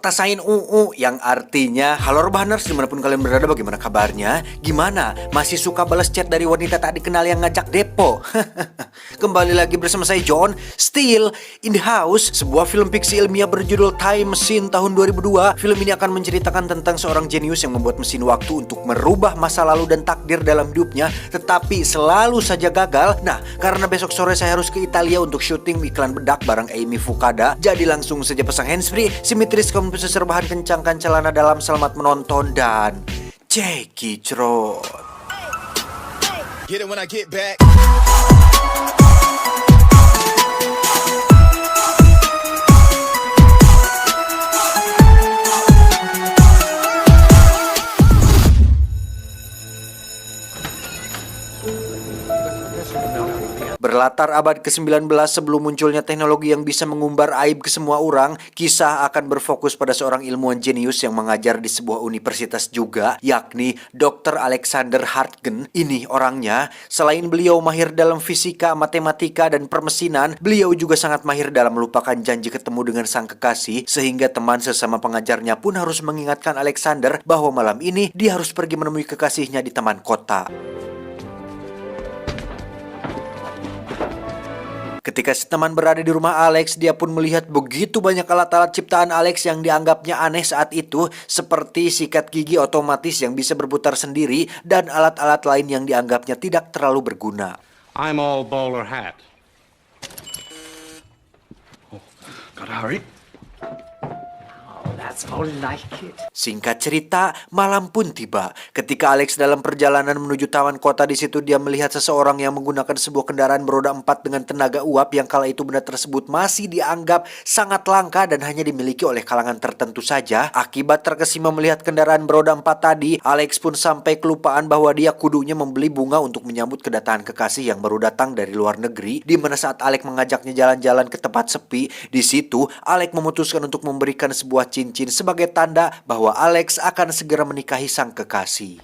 tasain yang artinya halo Rebahaners dimanapun kalian berada, bagaimana kabarnya? Gimana? Masih suka balas chat dari wanita tak dikenal yang ngajak depo? Kembali lagi bersama saya John, Still in the House, sebuah film fiksi ilmiah berjudul Time Machine tahun 2002. Film ini akan menceritakan tentang seorang jenius yang membuat mesin waktu untuk merubah masa lalu dan takdir dalam hidupnya, tetapi selalu saja gagal. Nah, karena besok sore saya harus ke Italia untuk syuting iklan bedak bareng Amy Fukuda, jadi langsung saja pasang handsfree, simetris komputer rebahan, kencangkan celana dalam, selamat menonton dan cekicrot. Get it when I get back. Berlatar abad ke-19 sebelum munculnya teknologi yang bisa mengumbar aib ke semua orang, kisah akan berfokus pada seorang ilmuwan jenius yang mengajar di sebuah universitas juga, yakni Dr. Alexander Hartgen. Ini orangnya, selain beliau mahir dalam fisika, matematika, dan permesinan, beliau juga sangat mahir dalam melupakan janji ketemu dengan sang kekasih, sehingga teman sesama pengajarnya pun harus mengingatkan Alexander bahwa malam ini dia harus pergi menemui kekasihnya di taman kota. Ketika si teman berada di rumah Alex, dia pun melihat begitu banyak alat-alat ciptaan Alex yang dianggapnya aneh saat itu, seperti sikat gigi otomatis yang bisa berputar sendiri dan alat-alat lain yang dianggapnya tidak terlalu berguna. I'm all bowler hat. Oh, gotta hurry. That's all like it. Singkat cerita, malam pun tiba. Ketika Alex dalam perjalanan menuju taman kota, di situ dia melihat seseorang yang menggunakan sebuah kendaraan beroda 4 dengan tenaga uap yang kala itu benda tersebut masih dianggap sangat langka dan hanya dimiliki oleh kalangan tertentu saja. Akibat terkesima melihat kendaraan beroda 4 tadi, Alex pun sampai kelupaan bahwa dia kudunya membeli bunga untuk menyambut kedatangan kekasih yang baru datang dari luar negeri. Di mana saat Alex mengajaknya jalan-jalan ke tempat sepi, di situ Alex memutuskan untuk memberikan sebuah cincin sebagai tanda bahwa Alex akan segera menikahi sang kekasih.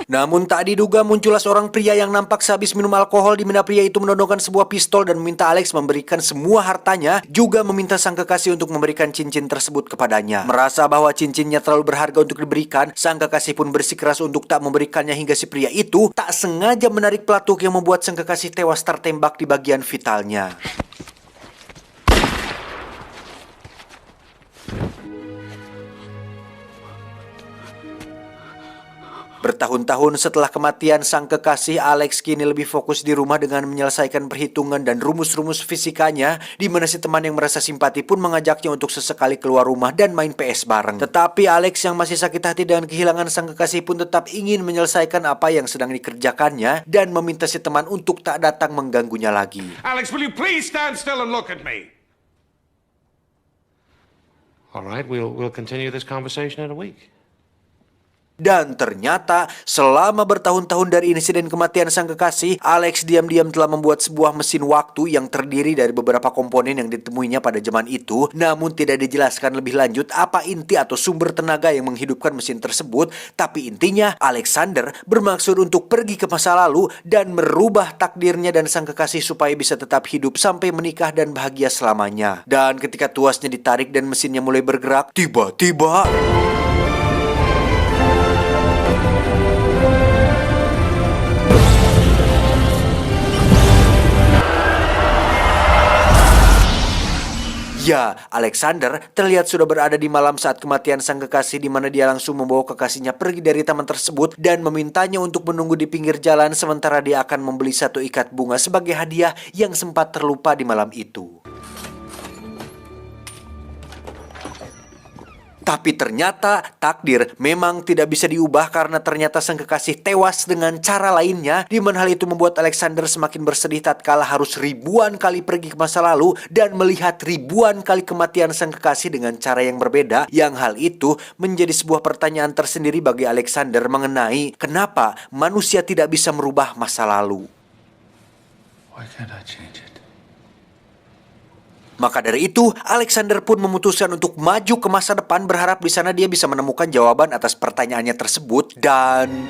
Namun tak diduga muncullah seorang pria yang nampak sehabis minum alkohol, di mana pria itu menodongkan sebuah pistol dan meminta Alex memberikan semua hartanya, juga meminta sang kekasih untuk memberikan cincin tersebut kepadanya. Merasa bahwa cincinnya terlalu berharga untuk diberikan, sang kekasih pun bersikeras untuk tak memberikannya hingga si pria itu tak sengaja menarik pelatuk yang membuat sang kekasih tewas tertembak di bagian vitalnya. Bertahun-tahun setelah kematian sang kekasih, Alex kini lebih fokus di rumah dengan menyelesaikan perhitungan dan rumus-rumus fisikanya, di mana si teman yang merasa simpati pun mengajaknya untuk sesekali keluar rumah dan main PS bareng. Tetapi Alex yang masih sakit hati dengan kehilangan sang kekasih pun tetap ingin menyelesaikan apa yang sedang dikerjakannya dan meminta si teman untuk tak datang mengganggunya lagi. Alex, will you please stand still and look at me? All right, we'll continue this conversation in a week. Dan ternyata selama bertahun-tahun dari insiden kematian sang kekasih, Alex diam-diam telah membuat sebuah mesin waktu yang terdiri dari beberapa komponen yang ditemuinya pada zaman itu. Namun tidak dijelaskan lebih lanjut apa inti atau sumber tenaga yang menghidupkan mesin tersebut. Tapi intinya Alexander bermaksud untuk pergi ke masa lalu dan merubah takdirnya dan sang kekasih supaya bisa tetap hidup sampai menikah dan bahagia selamanya. Dan ketika tuasnya ditarik dan mesinnya mulai bergerak, tiba-tiba ya, Alexander terlihat sudah berada di malam saat kematian sang kekasih, di mana dia langsung membawa kekasihnya pergi dari taman tersebut dan memintanya untuk menunggu di pinggir jalan sementara dia akan membeli satu ikat bunga sebagai hadiah yang sempat terlupa di malam itu. Tapi ternyata takdir memang tidak bisa diubah karena ternyata sang kekasih tewas dengan cara lainnya, di mana hal itu membuat Alexander semakin bersedih tatkala harus ribuan kali pergi ke masa lalu dan melihat ribuan kali kematian sang kekasih dengan cara yang berbeda, yang hal itu menjadi sebuah pertanyaan tersendiri bagi Alexander mengenai kenapa manusia tidak bisa merubah masa lalu. Why can't I change it? Maka dari itu, Alexander pun memutuskan untuk maju ke masa depan, berharap di sana dia bisa menemukan jawaban atas pertanyaannya tersebut. Dan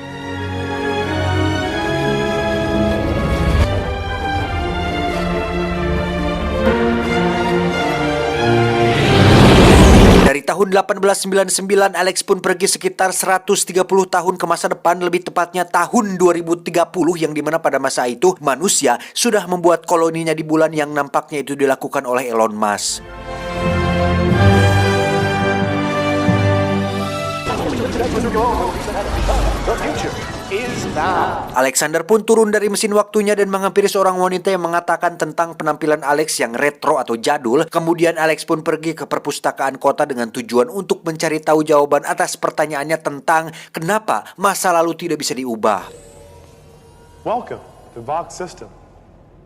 Dari tahun 1899, Alex pun pergi sekitar 130 tahun ke masa depan, lebih tepatnya tahun 2030, yang dimana pada masa itu manusia sudah membuat koloninya di bulan yang nampaknya itu dilakukan oleh Elon Musk. Alexander pun turun dari mesin waktunya dan menghampiri seorang wanita yang mengatakan tentang penampilan Alex yang retro atau jadul. Kemudian Alex pun pergi ke perpustakaan kota dengan tujuan untuk mencari tahu jawaban atas pertanyaannya tentang kenapa masa lalu tidak bisa diubah. Welcome to Vox System.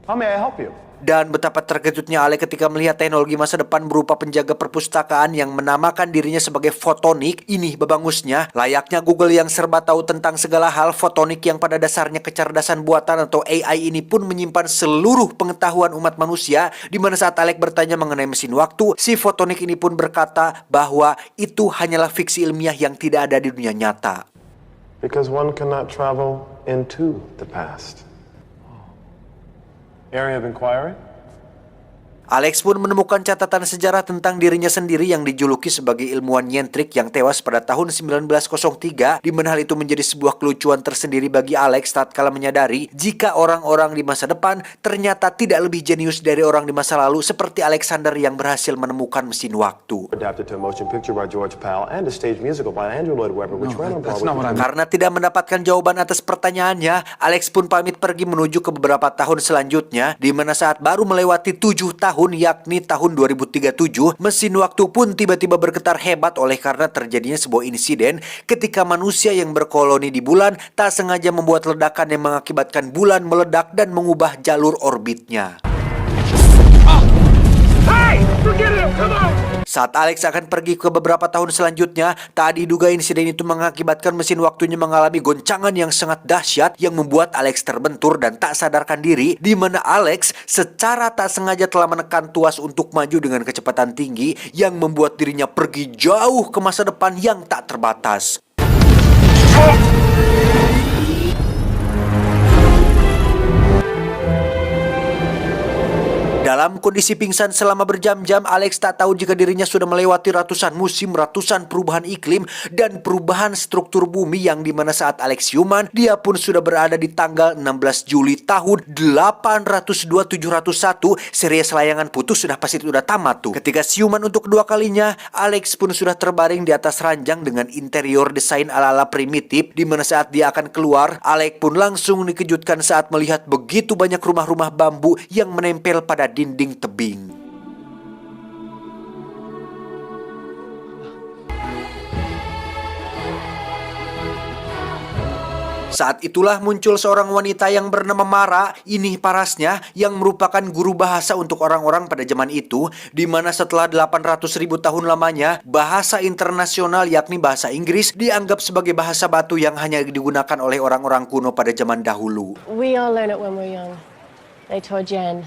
How may I help you? Dan betapa terkejutnya Alex ketika melihat teknologi masa depan berupa penjaga perpustakaan yang menamakan dirinya sebagai Fotonik. Ini babangusnya, layaknya Google yang serba tahu tentang segala hal, Fotonik yang pada dasarnya kecerdasan buatan atau AI ini pun menyimpan seluruh pengetahuan umat manusia. Di mana saat Alex bertanya mengenai mesin waktu, si Fotonik ini pun berkata bahwa itu hanyalah fiksi ilmiah yang tidak ada di dunia nyata. Because one cannot travel into the past. Area of inquiry? Alex pun menemukan catatan sejarah tentang dirinya sendiri yang dijuluki sebagai ilmuwan nyentrik yang tewas pada tahun 1903, di mana hal itu menjadi sebuah kelucuan tersendiri bagi Alex tatkala menyadari jika orang-orang di masa depan ternyata tidak lebih jenius dari orang di masa lalu seperti Alexander yang berhasil menemukan mesin waktu. Adapted to a motion picture by George Pal and a stage musical by Andrew Lloyd Webber, which ran on that's Broadway. not what I mean. Karena tidak mendapatkan jawaban atas pertanyaannya, Alex pun pamit pergi menuju ke beberapa tahun selanjutnya, di mana saat baru melewati 7 tahun, yakni tahun 2037, mesin waktu pun tiba-tiba bergetar hebat oleh karena terjadinya sebuah insiden ketika manusia yang berkoloni di bulan tak sengaja membuat ledakan yang mengakibatkan bulan meledak dan mengubah jalur orbitnya. Saat Alex akan pergi ke beberapa tahun selanjutnya, tak diduga insiden itu mengakibatkan mesin waktunya mengalami goncangan yang sangat dahsyat yang membuat Alex terbentur dan tak sadarkan diri, di mana Alex secara tak sengaja telah menekan tuas untuk maju dengan kecepatan tinggi yang membuat dirinya pergi jauh ke masa depan yang tak terbatas. Dalam kondisi pingsan selama berjam-jam, Alex tak tahu jika dirinya sudah melewati ratusan musim, ratusan perubahan iklim, dan perubahan struktur bumi, yang dimana saat Alex siuman, dia pun sudah berada di tanggal 16 Juli tahun 802-701. Series layangan putus sudah pasti sudah tamat tuh. Ketika siuman untuk kedua kalinya, Alex pun sudah terbaring di atas ranjang dengan interior desain ala-ala primitif, di mana saat dia akan keluar, Alex pun langsung dikejutkan saat melihat begitu banyak rumah-rumah bambu yang menempel pada dinding tebing. Saat itulah muncul seorang wanita yang bernama Mara, ini parasnya, yang merupakan guru bahasa untuk orang-orang pada zaman itu, di mana setelah 800.000 tahun lamanya, bahasa internasional yakni bahasa Inggris dianggap sebagai bahasa batu yang hanya digunakan oleh orang-orang kuno pada zaman dahulu. We all learn it when we're young. They told Jen.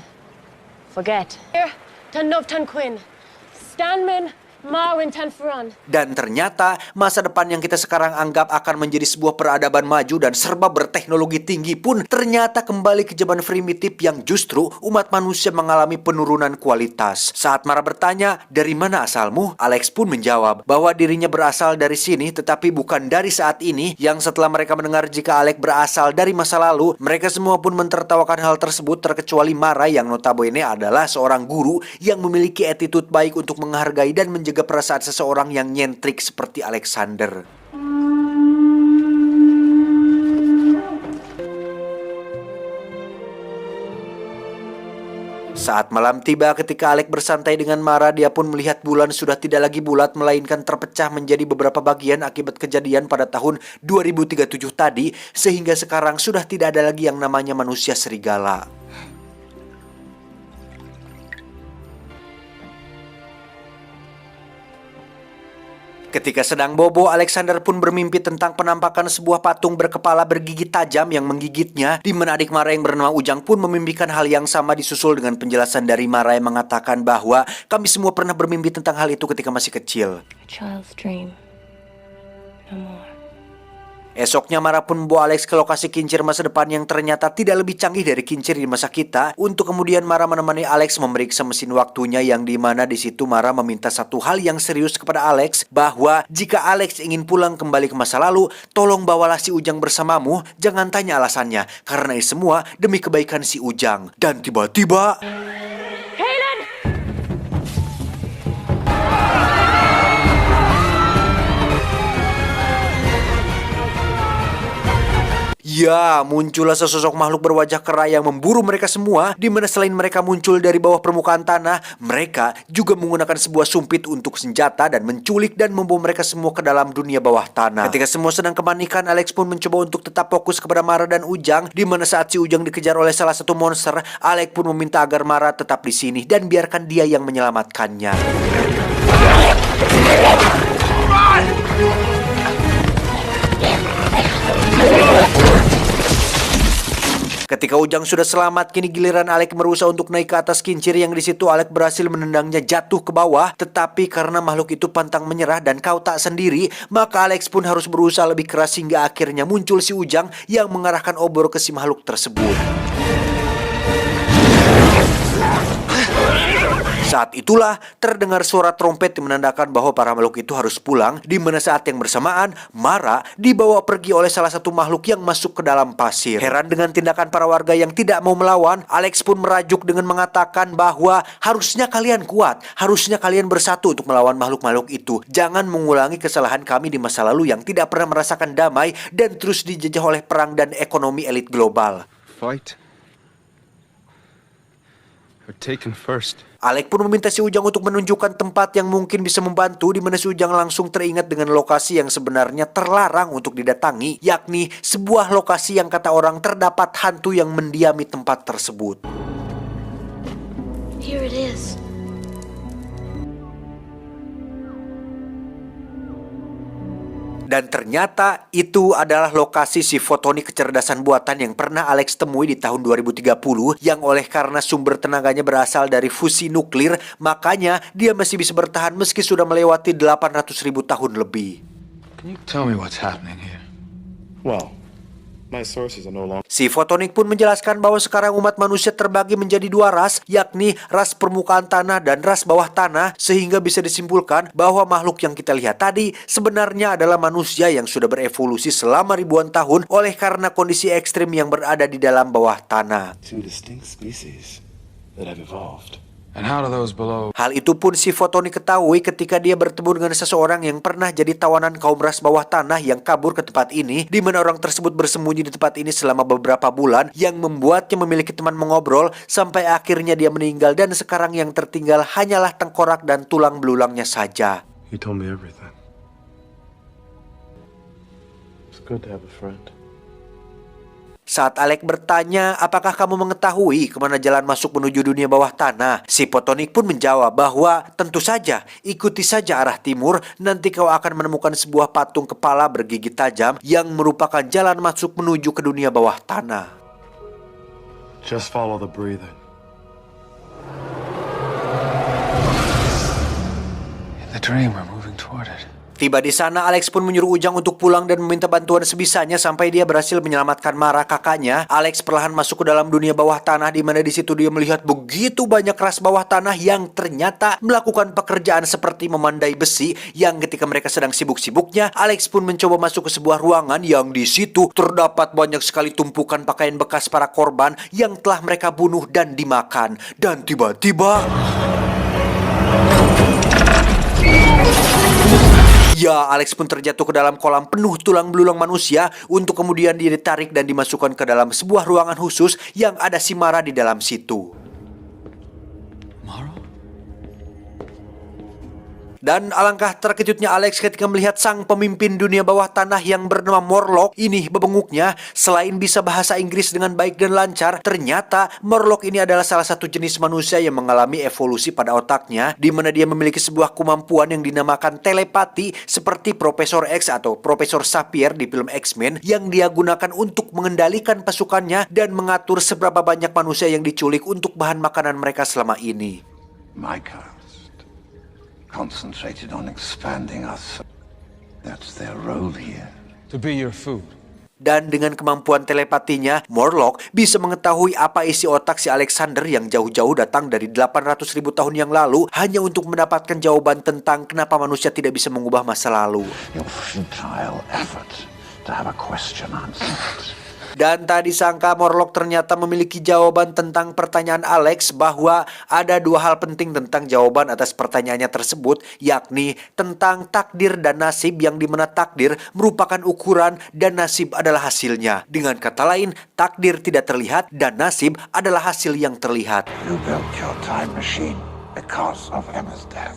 Forget. Here, Tan Nov Tan Quinn. Stanman, Marwin Tan Furan. Dan ternyata masa depan yang kita sekarang anggap akan menjadi sebuah peradaban maju dan serba berteknologi tinggi pun ternyata kembali ke zaman primitif yang justru umat manusia mengalami penurunan kualitas. Saat Mara bertanya, "Dari mana asalmu?" Alex pun menjawab bahwa dirinya berasal dari sini tetapi bukan dari saat ini, yang setelah mereka mendengar jika Alex berasal dari masa lalu, mereka semua pun mentertawakan hal tersebut terkecuali Mara yang notabene adalah seorang guru yang memiliki attitude baik untuk menghargai dan menjaga perasaan seseorang yang nyentrik seperti Alexander. Saat malam tiba ketika Alex bersantai dengan Mara, dia pun melihat bulan sudah tidak lagi bulat melainkan terpecah menjadi beberapa bagian akibat kejadian pada tahun 2037 tadi, sehingga sekarang sudah tidak ada lagi yang namanya manusia serigala. Ketika sedang bobo, Alexander pun bermimpi tentang penampakan sebuah patung berkepala bergigi tajam yang menggigitnya, di mana adik Mara yang bernama Ujang pun memimpikan hal yang sama disusul dengan penjelasan dari Mara yang mengatakan bahwa kami semua pernah bermimpi tentang hal itu ketika masih kecil. A child's dream. No more. Esoknya Mara pun membawa Alex ke lokasi kincir masa depan yang ternyata tidak lebih canggih dari kincir di masa kita. Untuk kemudian Mara menemani Alex memeriksa mesin waktunya, yang dimana di situ Mara meminta satu hal yang serius kepada Alex, bahwa jika Alex ingin pulang kembali ke masa lalu, tolong bawalah si Ujang bersamamu. Jangan tanya alasannya, karena ini semua demi kebaikan si Ujang. Dan tiba-tiba Kaylin! ya, muncullah sesosok makhluk berwajah kera yang memburu mereka semua, di mana selain mereka muncul dari bawah permukaan tanah, mereka juga menggunakan sebuah sumpit untuk senjata dan menculik dan membawa mereka semua ke dalam dunia bawah tanah. Ketika semua sedang kepanikan, Alex pun mencoba untuk tetap fokus kepada Mara dan Ujang, di mana saat si Ujang dikejar oleh salah satu monster, Alex pun meminta agar Mara tetap di sini dan biarkan dia yang menyelamatkannya. Ketika Ujang sudah selamat, kini giliran Alec berusaha untuk naik ke atas kincir, yang di situ Alec berhasil menendangnya jatuh ke bawah. Tetapi karena makhluk itu pantang menyerah dan kau tak sendiri, maka Alex pun harus berusaha lebih keras hingga akhirnya muncul si Ujang yang mengarahkan obor ke si makhluk tersebut. Saat itulah terdengar suara trompet yang menandakan bahwa para makhluk itu harus pulang, di mana saat yang bersamaan Mara dibawa pergi oleh salah satu makhluk yang masuk ke dalam pasir. Heran dengan tindakan para warga yang tidak mau melawan, Alex pun merajuk dengan mengatakan bahwa harusnya kalian kuat, harusnya kalian bersatu untuk melawan makhluk-makhluk itu. Jangan mengulangi kesalahan kami di masa lalu yang tidak pernah merasakan damai dan terus dijajah oleh perang dan ekonomi elit global. Fight or taken first. Alec pun meminta si Ujang untuk menunjukkan tempat yang mungkin bisa membantu, di mana si Ujang langsung teringat dengan lokasi yang sebenarnya terlarang untuk didatangi, yakni sebuah lokasi yang kata orang terdapat hantu yang mendiami tempat tersebut. Here it is. Dan ternyata itu adalah lokasi si fotonik kecerdasan buatan yang pernah Alex temui di tahun 2030, yang oleh karena sumber tenaganya berasal dari fusi nuklir, makanya dia masih bisa bertahan meski sudah melewati 800.000 tahun lebih. Can you tell me what's happening here? Well, my sources are no longer. Si fotonik pun menjelaskan bahwa sekarang umat manusia terbagi menjadi dua ras, yakni ras permukaan tanah dan ras bawah tanah, sehingga bisa disimpulkan bahwa makhluk yang kita lihat tadi sebenarnya adalah manusia yang sudah berevolusi selama ribuan tahun oleh karena kondisi ekstrim yang berada di dalam bawah tanah. Two distinct species that have evolved. And how do those below? Hal itu pun si fotonik ketahui ketika dia bertemu dengan seseorang yang pernah jadi tawanan kaum ras bawah tanah yang kabur ke tempat ini, di mana orang tersebut bersembunyi di tempat ini selama beberapa bulan, yang membuatnya memiliki teman mengobrol sampai akhirnya dia meninggal, dan sekarang yang tertinggal hanyalah tengkorak dan tulang belulangnya saja. He told me everything. It's good to have a friend. Saat Alec bertanya, apakah kamu mengetahui kemana jalan masuk menuju dunia bawah tanah? Si fotonik pun menjawab bahwa tentu saja, ikuti saja arah timur, nanti kau akan menemukan sebuah patung kepala bergigi tajam yang merupakan jalan masuk menuju ke dunia bawah tanah. Just follow the breathing. In the dream, we're moving toward it. Tiba di sana, Alex pun menyuruh Ujang untuk pulang dan meminta bantuan sebisanya sampai dia berhasil menyelamatkan Mara, kakaknya. Alex perlahan masuk ke dalam dunia bawah tanah, di mana di situ dia melihat begitu banyak ras bawah tanah yang ternyata melakukan pekerjaan seperti memandai besi, yang ketika mereka sedang sibuk-sibuknya, Alex pun mencoba masuk ke sebuah ruangan yang di situ terdapat banyak sekali tumpukan pakaian bekas para korban yang telah mereka bunuh dan dimakan. Dan tiba-tiba ya, Alex pun terjatuh ke dalam kolam penuh tulang belulang manusia, untuk kemudian dia ditarik dan dimasukkan ke dalam sebuah ruangan khusus yang ada si Mara di dalam situ. Mara? Dan alangkah terkejutnya Alex ketika melihat sang pemimpin dunia bawah tanah yang bernama Morlock ini. Bebenguknya, selain bisa bahasa Inggris dengan baik dan lancar, ternyata Morlock ini adalah salah satu jenis manusia yang mengalami evolusi pada otaknya, di mana dia memiliki sebuah kemampuan yang dinamakan telepati seperti Profesor X atau Profesor Xavier di film X-Men, yang dia gunakan untuk mengendalikan pasukannya dan mengatur seberapa banyak manusia yang diculik untuk bahan makanan mereka selama ini. My caste concentrated on expanding us. That's their role here. To be your food. Dan dengan kemampuan telepatinya, Morlock bisa mengetahui apa isi otak si Alexander yang jauh-jauh datang dari 800.000 tahun yang lalu hanya untuk mendapatkan jawaban tentang kenapa manusia tidak bisa mengubah masa lalu. Your futile effort to have a question answered. Dan tak disangka Morlock ternyata memiliki jawaban tentang pertanyaan Alex bahwa ada dua hal penting tentang jawaban atas pertanyaannya tersebut, yakni tentang takdir dan nasib, yang dimana takdir merupakan ukuran dan nasib adalah hasilnya. Dengan kata lain, takdir tidak terlihat dan nasib adalah hasil yang terlihat. You built your time machine because of Emma's death.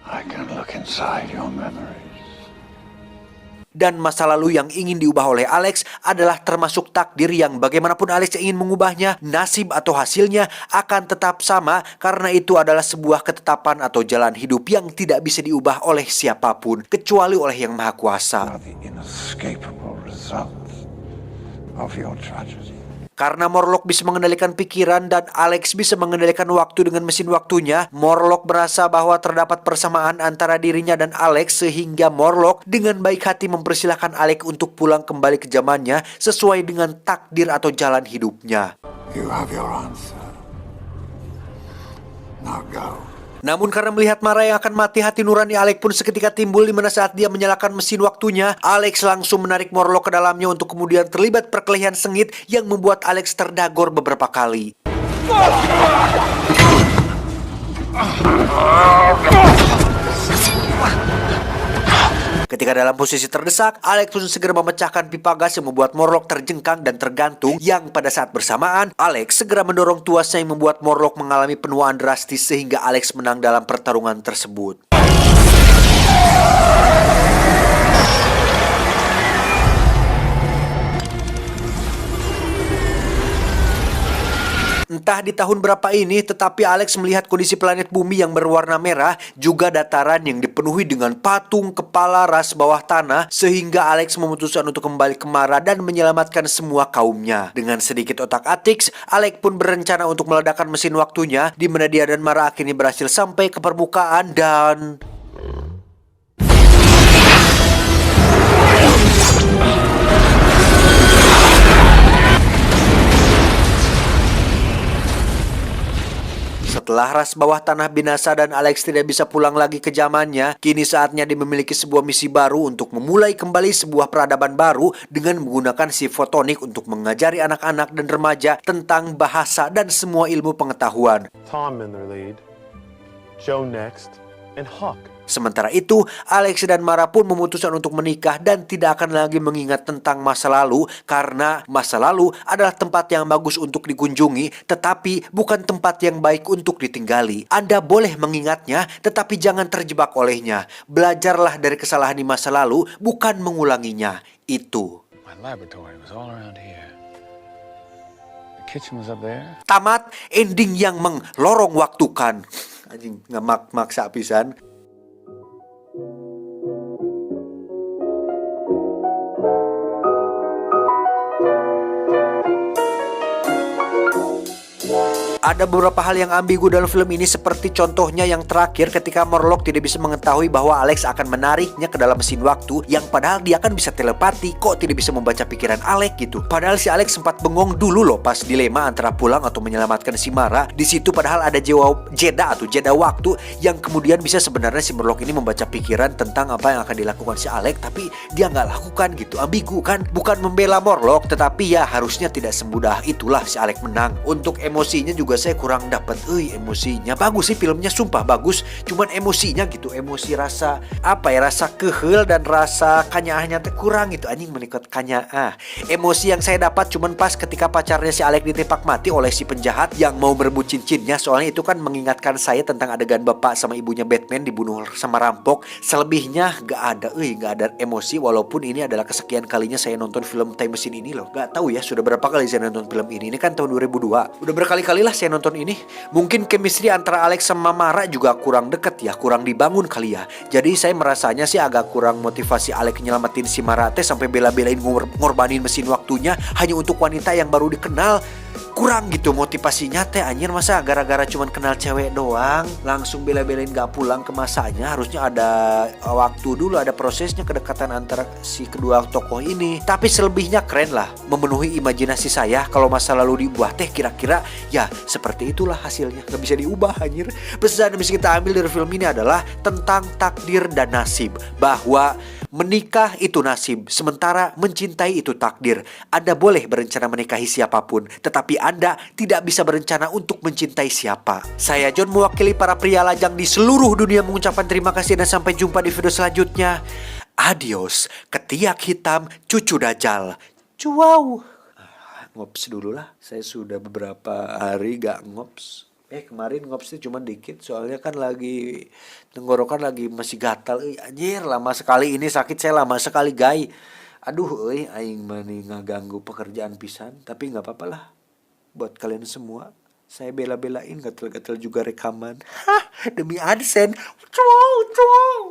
I can look inside your memories. Dan masa lalu yang ingin diubah oleh Alex adalah termasuk takdir yang bagaimanapun Alex ingin mengubahnya, nasib atau hasilnya akan tetap sama karena itu adalah sebuah ketetapan atau jalan hidup yang tidak bisa diubah oleh siapapun kecuali oleh Yang Maha Kuasa. Are the inescapable result of your tragedy. Karena Morlock bisa mengendalikan pikiran dan Alex bisa mengendalikan waktu dengan mesin waktunya, Morlock merasa bahwa terdapat persamaan antara dirinya dan Alex sehingga Morlock dengan baik hati mempersilahkan Alex untuk pulang kembali ke zamannya sesuai dengan takdir atau jalan hidupnya. You have your answer. Now go. Namun karena melihat Mara yang akan mati, hati nurani Alex pun seketika timbul, di mana saat dia menyalakan mesin waktunya, Alex langsung menarik Morlock ke dalamnya untuk kemudian terlibat perkelahian sengit yang membuat Alex terdagor beberapa kali. Ketika dalam posisi terdesak, Alex pun segera memecahkan pipa gas yang membuat Morlock terjengkang dan tergantung, yang pada saat bersamaan, Alex segera mendorong tuasnya yang membuat Morlock mengalami penuaan drastis sehingga Alex menang dalam pertarungan tersebut. Entah di tahun berapa ini, tetapi Alex melihat kondisi planet bumi yang berwarna merah, juga dataran yang dipenuhi dengan patung kepala ras bawah tanah, sehingga Alex memutuskan untuk kembali ke Mara dan menyelamatkan semua kaumnya. Dengan sedikit otak-atik, Alex pun berencana untuk meledakkan mesin waktunya, di mana dia dan Mara akhirnya berhasil sampai ke permukaan dan... Setelah ras bawah tanah binasa dan Alex tidak bisa pulang lagi ke zamannya, kini saatnya dia memiliki sebuah misi baru untuk memulai kembali sebuah peradaban baru dengan menggunakan si fotonik untuk mengajari anak-anak dan remaja tentang bahasa dan semua ilmu pengetahuan. Tom in their lead, Joe next, and Huck. Sementara itu, Alex dan Mara pun memutuskan untuk menikah dan tidak akan lagi mengingat tentang masa lalu, karena masa lalu adalah tempat yang bagus untuk dikunjungi, tetapi bukan tempat yang baik untuk ditinggali. Anda boleh mengingatnya, tetapi jangan terjebak olehnya. Belajarlah dari kesalahan di masa lalu, bukan mengulanginya. Itu. My laboratory was all around here. The kitchen was up there. Tamat, ending yang menglorong waktukan. Anjing, maksa pisan. Ada beberapa hal yang ambigu dalam film ini, seperti contohnya yang terakhir ketika Morlock tidak bisa mengetahui bahwa Alex akan menariknya ke dalam mesin waktu, yang padahal dia kan bisa telepati, kok tidak bisa membaca pikiran Alex gitu. Padahal si Alex sempat bengong dulu loh pas dilema antara pulang atau menyelamatkan si Mara. Di situ padahal ada jeda waktu yang kemudian bisa sebenarnya si Morlock ini membaca pikiran tentang apa yang akan dilakukan si Alex, tapi dia nggak lakukan gitu. Ambigu kan? Bukan membela Morlock, tetapi ya harusnya tidak semudah itulah si Alex menang. Untuk emosinya juga saya kurang dapat emosinya. Bagus sih filmnya, sumpah bagus, cuman emosinya gitu, emosi rasa rasa kehel dan rasa kanyaahnya kurang gitu, anjing menikot kanyaah. Emosi yang saya dapat cuman pas ketika pacarnya si Alex ditembak mati oleh si penjahat yang mau merebut cincinnya, soalnya itu kan mengingatkan saya tentang adegan bapak sama ibunya Batman dibunuh sama rampok. Selebihnya gak ada emosi, walaupun ini adalah kesekian kalinya saya nonton film Time Machine ini loh. Gak tahu ya sudah berapa kali saya nonton film ini kan tahun 2002. Udah berkali-kali lah saya nonton ini. Mungkin chemistry antara Alex sama Mara juga kurang deket ya, kurang dibangun kali ya. Jadi saya merasanya sih agak kurang motivasi Alex nyelamatin si Mara sampai bela-belain ngorbanin mesin waktunya hanya untuk wanita yang baru dikenal. kurang gitu motivasinya teh anjir. Masa gara-gara cuman kenal cewek doang langsung bela-belain gak pulang ke masanya. Harusnya ada waktu dulu, ada prosesnya kedekatan antara si kedua tokoh ini. Tapi selebihnya keren lah, memenuhi imajinasi saya. Kalau masa lalu diubah teh kira-kira ya seperti itulah hasilnya, gak bisa diubah anjir. Pesan yang bisa kita ambil dari film ini adalah tentang takdir dan nasib, bahwa menikah itu nasib, sementara mencintai itu takdir. Anda boleh berencana menikahi siapapun, tetapi Anda tidak bisa berencana untuk mencintai siapa. Saya John mewakili para pria lajang di seluruh dunia mengucapkan terima kasih dan sampai jumpa di video selanjutnya. Adios, ketiak hitam cucu Dajjal. Cuau. Ngops dulu lah, saya sudah beberapa hari gak ngops. Kemarin ngopsnya cuma dikit, soalnya kan lagi tenggorokan lagi masih gatal. Anjir, lama sekali ini sakit, saya lama sekali gay. Aduh, aing mani ngaganggu pekerjaan pisan, tapi nggak apa-apa lah. Buat kalian semua, saya bela-belain gatel-gatel juga rekaman. Hah, demi AdSense. Wow, wow.